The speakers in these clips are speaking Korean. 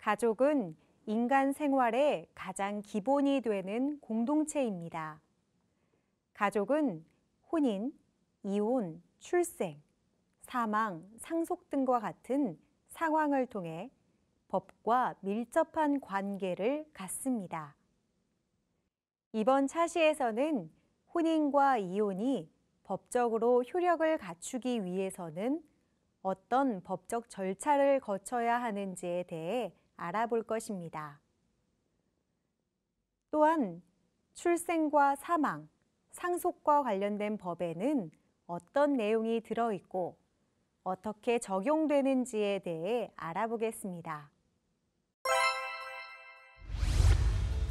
가족은 인간 생활의 가장 기본이 되는 공동체입니다. 가족은 혼인, 이혼, 출생, 사망, 상속 등과 같은 상황을 통해 법과 밀접한 관계를 갖습니다. 이번 차시에서는 혼인과 이혼이 법적으로 효력을 갖추기 위해서는 어떤 법적 절차를 거쳐야 하는지에 대해 알아볼 것입니다. 또한 출생과 사망, 상속과 관련된 법에는 어떤 내용이 들어있고 어떻게 적용되는지에 대해 알아보겠습니다.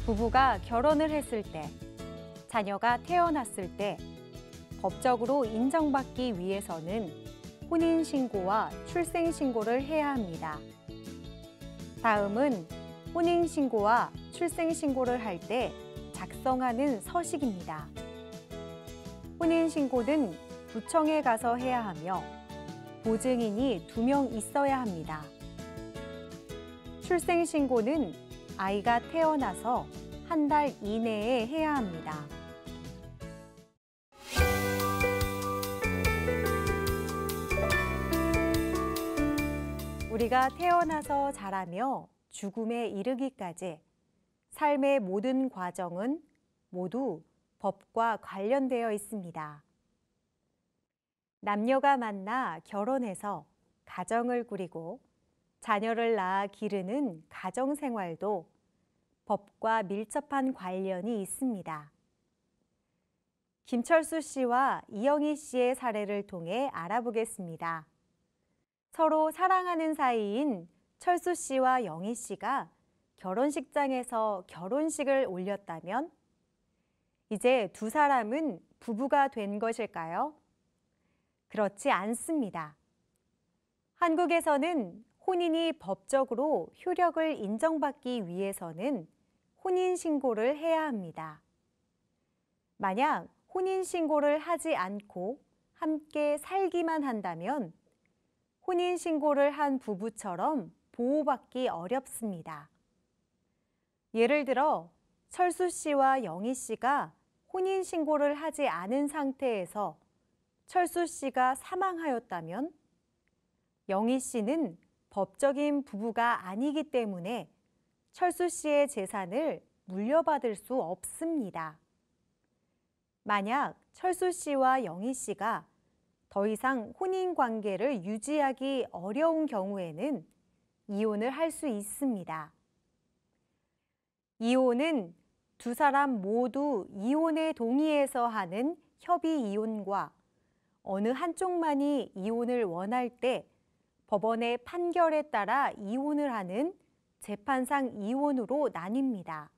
부부가 결혼을 했을 때, 자녀가 태어났을 때 법적으로 인정받기 위해서는 혼인신고와 출생신고를 해야 합니다. 다음은 혼인신고와 출생신고를 할 때 작성하는 서식입니다. 혼인신고는 구청에 가서 해야 하며 보증인이 2명 있어야 합니다. 출생신고는 아이가 태어나서 1달 이내에 해야 합니다. 우리가 태어나서 자라며 죽음에 이르기까지 삶의 모든 과정은 모두 법과 관련되어 있습니다. 남녀가 만나 결혼해서 가정을 꾸리고 자녀를 낳아 기르는 가정생활도 법과 밀접한 관련이 있습니다. 김철수 씨와 이영희 씨의 사례를 통해 알아보겠습니다. 서로 사랑하는 사이인 철수 씨와 영희 씨가 결혼식장에서 결혼식을 올렸다면 이제 두 사람은 부부가 된 것일까요? 그렇지 않습니다. 한국에서는 혼인이 법적으로 효력을 인정받기 위해서는 혼인신고를 해야 합니다. 만약 혼인신고를 하지 않고 함께 살기만 한다면 혼인신고를 한 부부처럼 보호받기 어렵습니다. 예를 들어 철수 씨와 영희 씨가 혼인신고를 하지 않은 상태에서 철수 씨가 사망하였다면 영희 씨는 법적인 부부가 아니기 때문에 철수 씨의 재산을 물려받을 수 없습니다. 만약 철수 씨와 영희 씨가 더 이상 혼인 관계를 유지하기 어려운 경우에는 이혼을 할 수 있습니다. 이혼은 두 사람 모두 이혼에 동의해서 하는 협의 이혼과 어느 한쪽만이 이혼을 원할 때 법원의 판결에 따라 이혼을 하는 재판상 이혼으로 나뉩니다.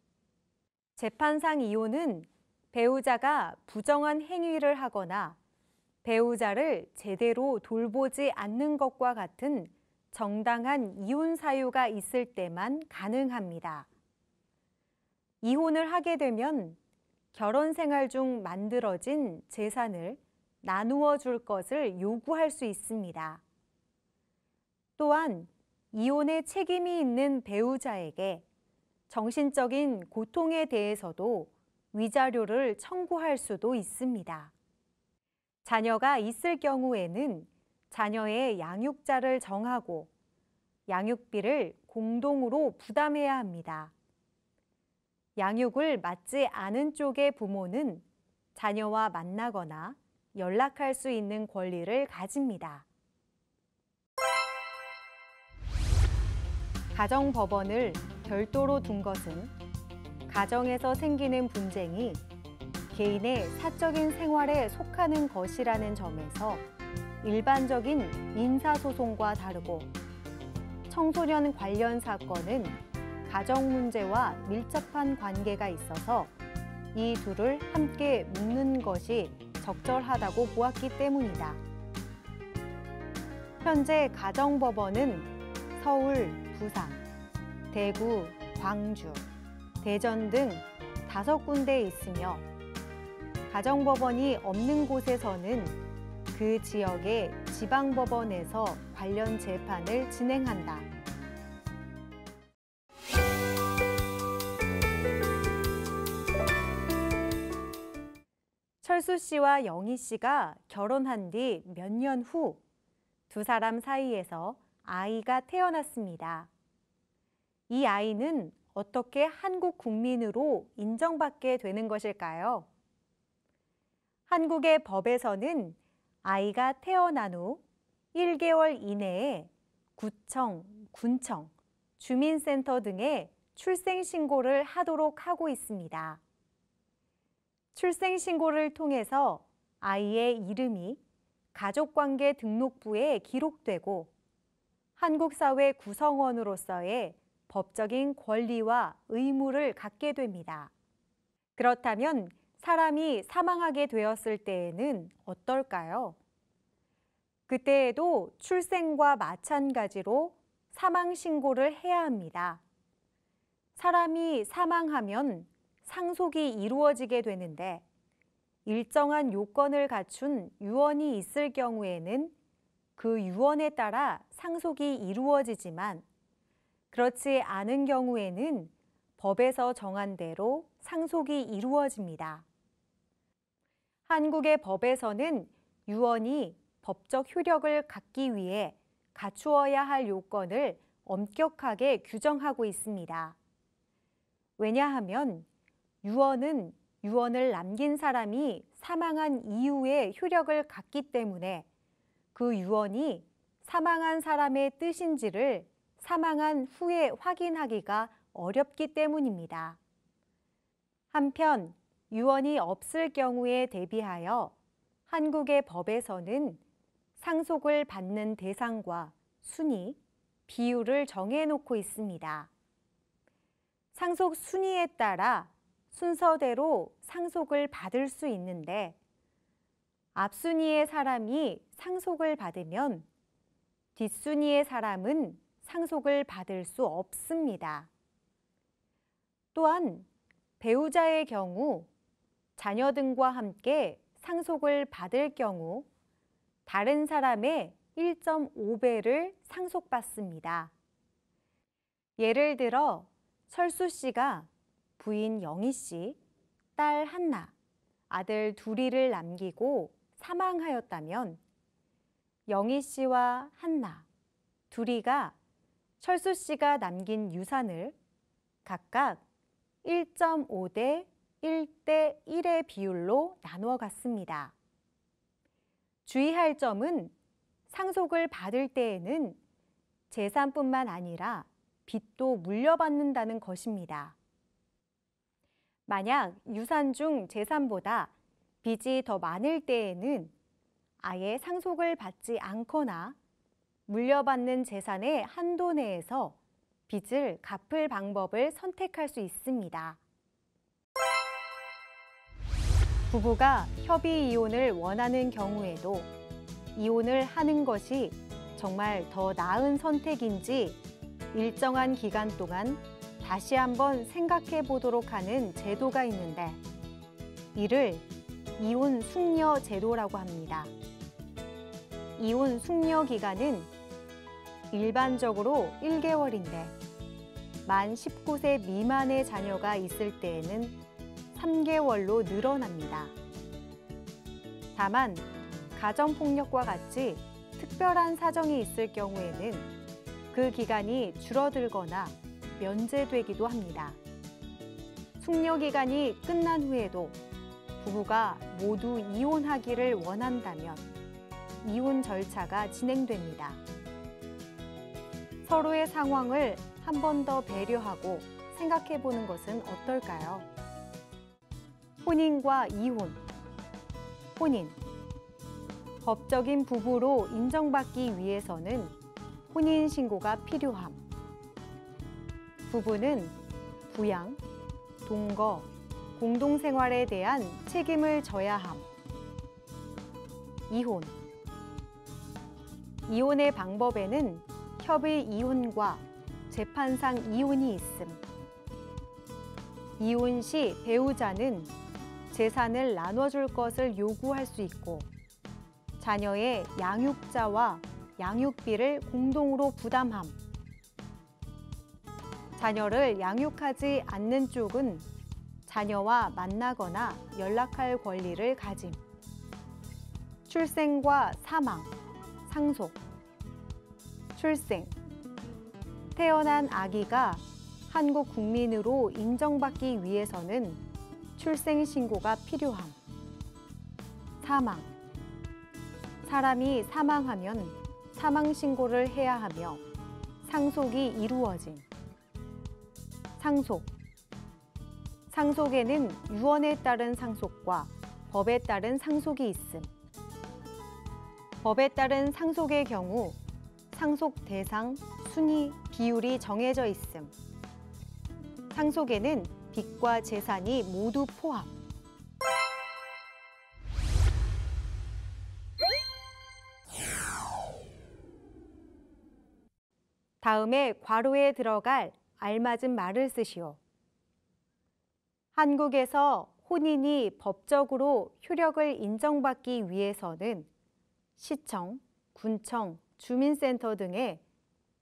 재판상 이혼은 배우자가 부정한 행위를 하거나 배우자를 제대로 돌보지 않는 것과 같은 정당한 이혼 사유가 있을 때만 가능합니다. 이혼을 하게 되면 결혼 생활 중 만들어진 재산을 나누어 줄 것을 요구할 수 있습니다. 또한 이혼의 책임이 있는 배우자에게 정신적인 고통에 대해서도 위자료를 청구할 수도 있습니다. 자녀가 있을 경우에는 자녀의 양육자를 정하고 양육비를 공동으로 부담해야 합니다. 양육을 맡지 않은 쪽의 부모는 자녀와 만나거나 연락할 수 있는 권리를 가집니다. 가정법원을 별도로 둔 것은 가정에서 생기는 분쟁이 개인의 사적인 생활에 속하는 것이라는 점에서 일반적인 민사소송과 다르고 청소년 관련 사건은 가정 문제와 밀접한 관계가 있어서 이 둘을 함께 묶는 것이 적절하다고 보았기 때문이다. 현재 가정법원은 서울, 부산, 대구, 광주, 대전 등 5군데에 있으며 가정법원이 없는 곳에서는 그 지역의 지방법원에서 관련 재판을 진행한다. 철수 씨와 영희 씨가 결혼한 뒤 몇 년 후 두 사람 사이에서 아이가 태어났습니다. 이 아이는 어떻게 한국 국민으로 인정받게 되는 것일까요? 한국의 법에서는 아이가 태어난 후 1개월 이내에 구청, 군청, 주민센터 등에 출생신고를 하도록 하고 있습니다. 출생신고를 통해서 아이의 이름이 가족관계 등록부에 기록되고 한국 사회 구성원으로서의 법적인 권리와 의무를 갖게 됩니다. 그렇다면 사람이 사망하게 되었을 때에는 어떨까요? 그때에도 출생과 마찬가지로 사망신고를 해야 합니다. 사람이 사망하면 상속이 이루어지게 되는데 일정한 요건을 갖춘 유언이 있을 경우에는 그 유언에 따라 상속이 이루어지지만 그렇지 않은 경우에는 법에서 정한 대로 상속이 이루어집니다. 한국의 법에서는 유언이 법적 효력을 갖기 위해 갖추어야 할 요건을 엄격하게 규정하고 있습니다. 왜냐하면 유언은 유언을 남긴 사람이 사망한 이후에 효력을 갖기 때문에 그 유언이 사망한 사람의 뜻인지를 사망한 후에 확인하기가 어렵기 때문입니다. 한편 유언이 없을 경우에 대비하여 한국의 법에서는 상속을 받는 대상과 순위, 비율을 정해놓고 있습니다. 상속 순위에 따라 순서대로 상속을 받을 수 있는데 앞순위의 사람이 상속을 받으면 뒷순위의 사람은 상속을 받을 수 없습니다. 또한 배우자의 경우 자녀 등과 함께 상속을 받을 경우 다른 사람의 1.5배를 상속받습니다. 예를 들어 철수 씨가 부인 영희 씨, 딸 한나, 아들 둘이를 남기고 사망하였다면 영희 씨와 한나, 둘이가 철수 씨가 남긴 유산을 각각 1.5대 1대 1의 비율로 나누어 갔습니다. 주의할 점은 상속을 받을 때에는 재산뿐만 아니라 빚도 물려받는다는 것입니다. 만약 유산 중 재산보다 빚이 더 많을 때에는 아예 상속을 받지 않거나 물려받는 재산의 한도 내에서 빚을 갚을 방법을 선택할 수 있습니다. 부부가 협의 이혼을 원하는 경우에도 이혼을 하는 것이 정말 더 나은 선택인지 일정한 기간 동안 다시 한번 생각해 보도록 하는 제도가 있는데 이를 이혼 숙려 제도라고 합니다. 이혼 숙려 기간은 일반적으로 1개월인데 만 19세 미만의 자녀가 있을 때에는 3개월로 늘어납니다. 다만 가정폭력과 같이 특별한 사정이 있을 경우에는 그 기간이 줄어들거나 면제되기도 합니다. 숙려 기간이 끝난 후에도 부부가 모두 이혼하기를 원한다면 이혼 절차가 진행됩니다. 서로의 상황을 한 번 더 배려하고 생각해 보는 것은 어떨까요? 혼인과 이혼. 혼인. 법적인 부부로 인정받기 위해서는 혼인신고가 필요함. 부부는 부양, 동거, 공동생활에 대한 책임을 져야 함. 이혼. 이혼의 방법에는 협의 이혼과 재판상 이혼이 있음. 이혼 시 배우자는 재산을 나눠줄 것을 요구할 수 있고 자녀의 양육자와 양육비를 공동으로 부담함. 자녀를 양육하지 않는 쪽은 자녀와 만나거나 연락할 권리를 가짐. 출생과 사망, 상속. 출생. 태어난 아기가 한국 국민으로 인정받기 위해서는 출생 신고가 필요함. 사망. 사람이 사망하면 사망 신고를 해야 하며 상속이 이루어짐. 상속. 상속에는 유언에 따른 상속과 법에 따른 상속이 있음. 법에 따른 상속의 경우 상속 대상, 순위, 비율이 정해져 있음. 상속에는 빚과 재산이 모두 포함. 다음에 괄호에 들어갈 알맞은 말을 쓰시오. 한국에서 혼인이 법적으로 효력을 인정받기 위해서는 시청, 군청, 주민센터 등에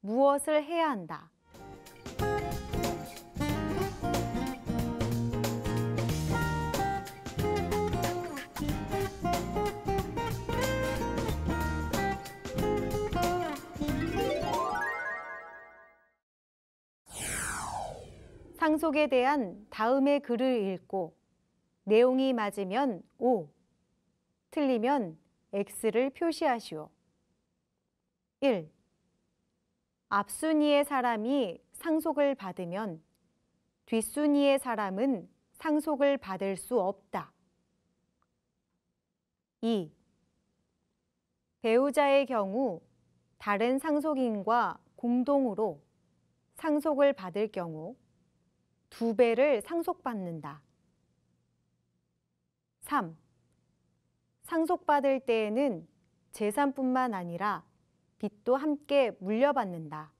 무엇을 해야 한다. 상속에 대한 다음의 글을 읽고 내용이 맞으면 O, 틀리면 X를 표시하시오. 1. 앞순위의 사람이 상속을 받으면 뒷순위의 사람은 상속을 받을 수 없다. 2. 배우자의 경우 다른 상속인과 공동으로 상속을 받을 경우 2배를 상속받는다. 3. 상속받을 때에는 재산뿐만 아니라 빚도 함께 물려받는다.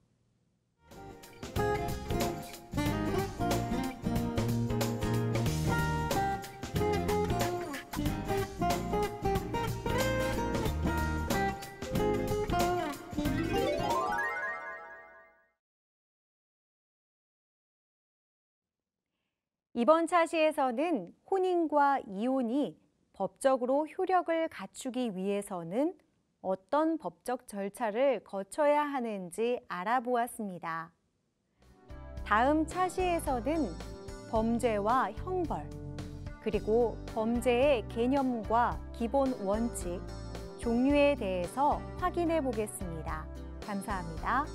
이번 차시에서는 혼인과 이혼이 법적으로 효력을 갖추기 위해서는 어떤 법적 절차를 거쳐야 하는지 알아보았습니다. 다음 차시에서는 범죄와 형벌, 그리고 범죄의 개념과 기본 원칙, 종류에 대해서 확인해 보겠습니다. 감사합니다.